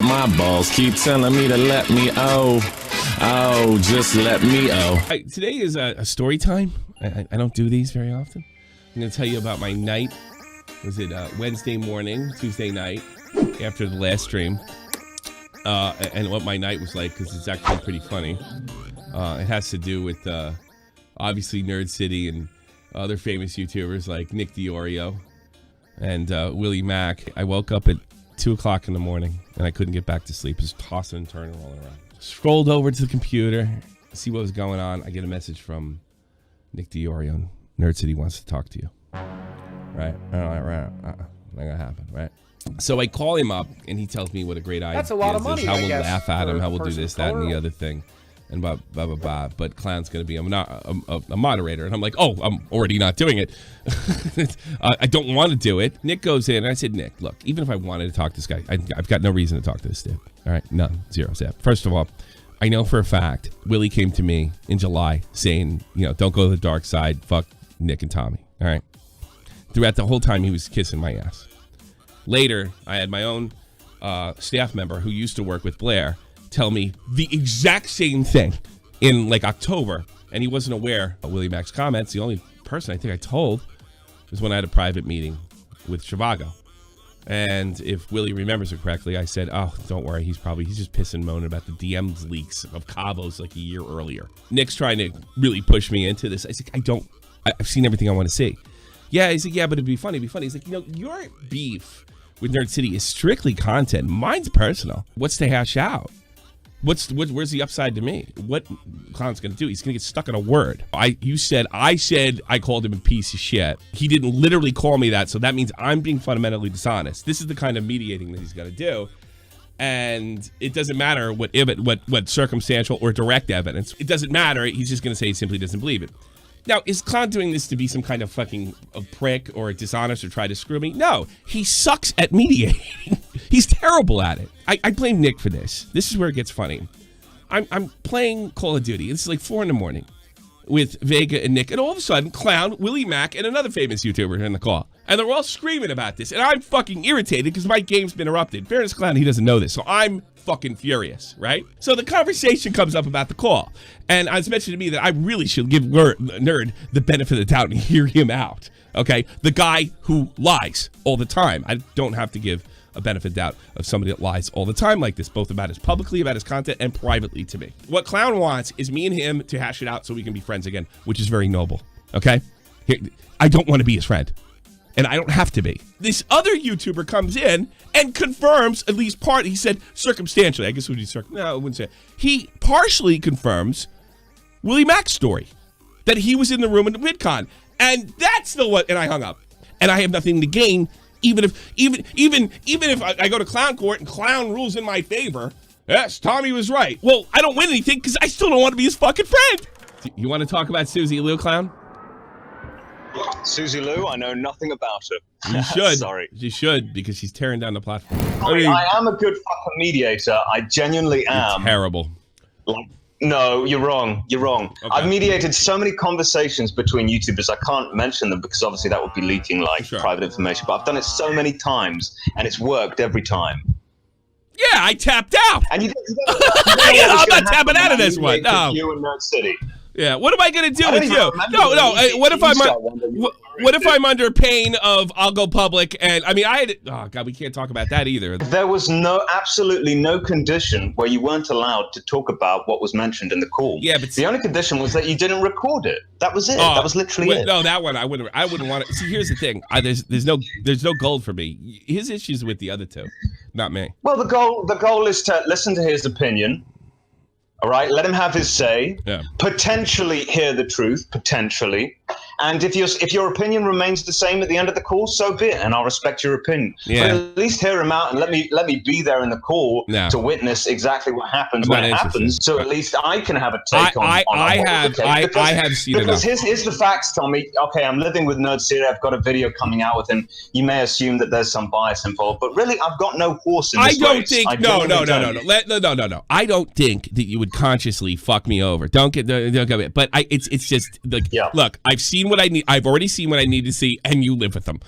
my balls keep telling me to let me just let me Today is a story time. I don't do these very often. I'm going to tell you about my night. Was it Wednesday morning, Tuesday night, after the last stream, and what my night was like, because it's actually pretty funny. It has to do with, obviously, Nerd City and other famous YouTubers like Nick Diorio and Willie Mack. I woke up at 2 o'clock in the morning, and I couldn't get back to sleep. Just tossing and turning, rolling around. Scrolled over to the computer, see what was going on. I get a message from Nick Diorio. Nerd City wants to talk to you. Right? Not gonna happen, right? So I call him up, and he tells me what a great idea. That's a lot of money, how I we'll guess, laugh at him, how we'll do this, that, and the color. other thing, and blah, blah, blah, blah. But Clown's going to be a moderator. And I'm like, oh, I'm already not doing it. I don't want to do it. Nick goes in, and I said, Nick, look, even if I wanted to talk to this guy, I've got no reason to talk to this dude. All right? None. Zero. First of all, I know for a fact Willie came to me in July saying, don't go to the dark side. Fuck Nick and Tommy. All right? Throughout the whole time, he was kissing my ass. Later, I had my own staff member who used to work with Blair tell me the exact same thing in like October, and he wasn't aware of Willie Mack's comments. The only person I think I told was when I had a private meeting with Zhivago. And if Willie remembers it correctly, I said, oh, don't worry, he's just pissing and moaning about the DMs leaks of Cabos like a year earlier. Nick's trying to really push me into this. I said, I've seen everything I want to see. Yeah, he's like, yeah, but it'd be funny. He's like, your beef with Nerd City is strictly content. Mine's personal. What's to hash out? Where's the upside to me? What Clown's gonna do? He's gonna get stuck on a word. I said I called him a piece of shit. He didn't literally call me that, so that means I'm being fundamentally dishonest. This is the kind of mediating that he's got to do, and it doesn't matter what circumstantial or direct evidence. It doesn't matter. He's just gonna say he simply doesn't believe it. Now, is Clown doing this to be some kind of fucking a prick or dishonest or try to screw me? No, he sucks at mediating. He's terrible at it. I blame Nick for this. This is where it gets funny. I'm playing Call of Duty. It's like 4 a.m. with Vega and Nick, and all of a sudden, Clown, Willie Mack, and another famous YouTuber are in the call. And they're all screaming about this, and I'm fucking irritated because my game's been interrupted. Fairness, Clown, he doesn't know this, so I'm fucking furious, right? So the conversation comes up about the call, and it's mentioned to me that I really should give Nerd the benefit of the doubt and hear him out, okay? The guy who lies all the time. I don't have to give a benefit of doubt of somebody that lies all the time like this, both about his publicly, about his content, and privately to me. What Clown wants is me and him to hash it out so we can be friends again, which is very noble, okay? I don't want to be his friend. And I don't have to be. This other YouTuber comes in and confirms at least part. He said circumstantially. I guess it would be no, I wouldn't say it. He partially confirms Willie Mack's story that he was in the room at the VidCon, and that's the one. And I hung up. And I have nothing to gain, even if I go to Clown Court and Clown rules in my favor. Yes, Tommy was right. Well, I don't win anything because I still don't want to be his fucking friend. You want to talk about Susie Lou, Clown? Susie Lou, I know nothing about her. You should. Sorry. You should, because she's tearing down the platform. I am a good fucking mediator. I genuinely am. Terrible. No, you're wrong. You're wrong. Okay. I've mediated so many conversations between YouTubers. I can't mention them because obviously that would be leaking private information. But I've done it so many times, and it's worked every time. Yeah, I tapped out. And you I'm not tapping out of this one. No. You and Nerd City. Yeah, what am I gonna do with you? No. What if I'm under pain of I'll go public? And I mean, oh god, we can't talk about that either. There was absolutely no condition where you weren't allowed to talk about what was mentioned in the call. Yeah, but the only condition was that you didn't record it. That was it. That was literally it. No, that one I wouldn't want to. See, here's the thing. There's no gold for me. His issues with the other two, not me. Well, the goal is to listen to his opinion. All right, let him have his say. Yeah. Potentially hear the truth, potentially. And if your opinion remains the same at the end of the call, so be it, and I'll respect your opinion. Yeah. But at least hear him out and let me be there in the call to witness exactly what happens when it happens. So at least I can have a take on I have seen it. Because here's the facts, Tommy. Okay, I'm living with Nerd City. I've got a video coming out with him. You may assume that there's some bias involved, but really, I've got no horse in this race. No. I don't think that you would consciously fuck me over. Don't get it. But it's just like, look, I've seen seen what I need. I've already seen what I need to see, and you live with them.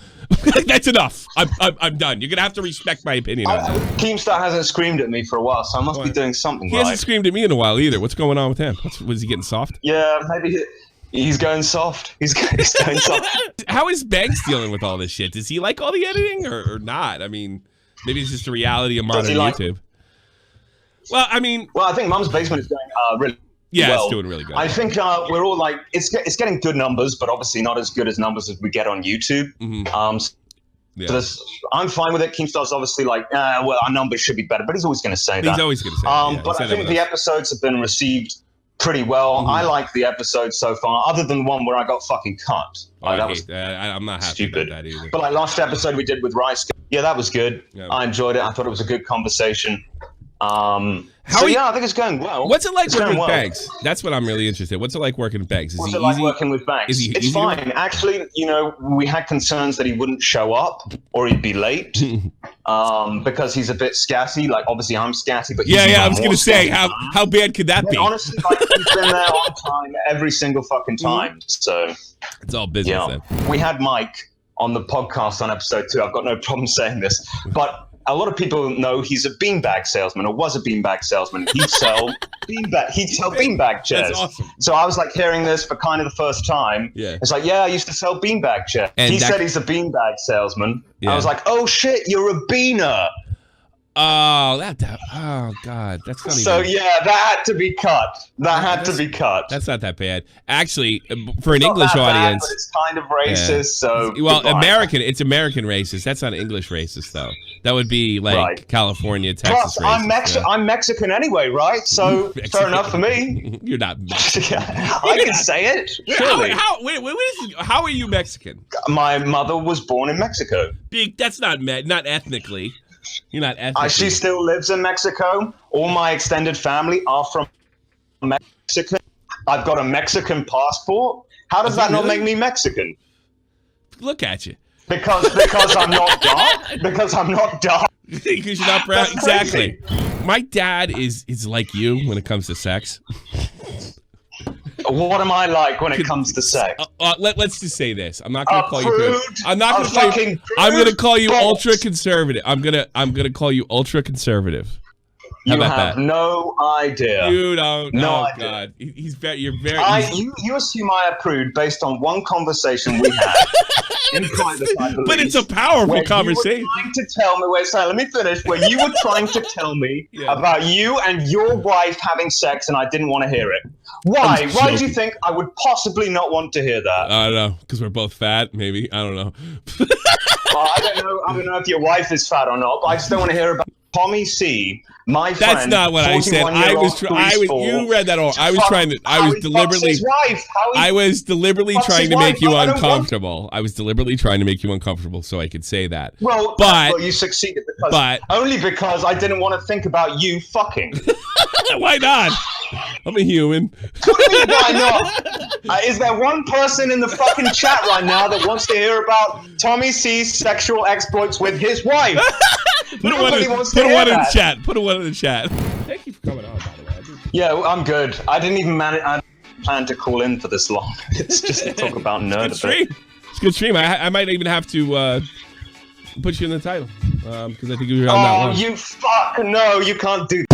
That's enough. I'm done. You're gonna have to respect my opinion on that. Keemstar hasn't screamed at me for a while, so I must be doing something He right. hasn't screamed at me in a while either. What's going on with him? Was he getting soft? Yeah, maybe he's going soft. He's going soft. How is Banks dealing with all this shit? Does he like all the editing or not? I mean, maybe it's just the reality of modern YouTube. Well, I mean... Well, I think Mum's Basement is going really well. It's doing really good. I think we're all like... It's getting good numbers, but obviously not as good as numbers as we get on YouTube. So I'm fine with it. Keemstar's obviously like, well, our numbers should be better, but he's always going to say that. He's always going to say that. But I think the episodes have been received pretty well. I like the episodes so far, other than one where I got fucking cut. That was I'm not happy stupid. About that either. But like last episode we did with Rice, yeah, that was good. Yeah. I enjoyed it. I thought it was a good conversation. I think it's going well. What's it like working with Banks? That's what I'm really interested in. What's it like working with Banks? What's it like working with Banks? It's fine. Actually, we had concerns that he wouldn't show up or he'd be late because he's a bit scatty. Like, obviously, I'm scatty, but I was going to say, how bad could that be? Honestly, like, he's been there on time every single fucking time. So it's all business then. We had Mike on the podcast on episode 2. I've got no problem saying this, but a lot of people know he's a beanbag salesman or was a beanbag salesman. He'd sell beanbag chairs. That's awesome. So I was like hearing this for kind of the first time. Yeah. It's like, I used to sell beanbag chairs. And he said he's a beanbag salesman. Yeah. I was like, oh shit, you're a beaner. Oh, oh God, that's funny. So that had to be cut. That had to be cut. That's not that bad, actually. For an English audience, but it's kind of racist. So it's American racist. That's not English racist though. That would be like California, Texas. Plus, racist. I'm Mexican anyway, right? So fair enough for me. You're not Mexican. I can say it. Surely. How are you Mexican? My mother was born in Mexico. That's not ethnically. You're not ethnically. She still lives in Mexico. All my extended family are from Mexico. I've got a Mexican passport. How does that not make me Mexican? Look at you. Because I'm not dark. Because I'm not dark. Because you're not brown. Exactly. My dad is like you when it comes to sex. What am I like when it comes to sex? Let's just say this. I'm not going to call you. I'm not going to call you. I'm going to call you ultra conservative. I'm gonna call you ultra conservative. You have no idea. You don't. No idea. God, you're very. You assume I approve based on one conversation we had in private, I believe, but it's a powerful conversation. You were trying to tell me. Wait, sorry, let me finish. Where you were trying to tell me about you and your wife having sex, and I didn't want to hear it. Why? Why do you think I would possibly not want to hear that? I don't know. Because we're both fat, maybe. I don't know. I don't know if your wife is fat or not, but I just don't want to hear about Tommy C. My friend. That's not what I said. You read that all. I was deliberately trying to make you uncomfortable. I was deliberately trying to make you uncomfortable so I could say that. Well, you succeeded only because I didn't want to think about you fucking. Why not? I'm a human. What do you mean, why not? Is there one person in the fucking chat right now that wants to hear about Tommy C's sexual exploits with his wife? Nobody wants to hear that. Put a one in the chat. Thank you for coming on, by the way. Yeah, I'm good. I didn't even plan to call in for this long. It's just to talk about nerd. It's a good stream. I might even have to put you in the title because I think you're on that one. Oh, you fuck! No, you can't do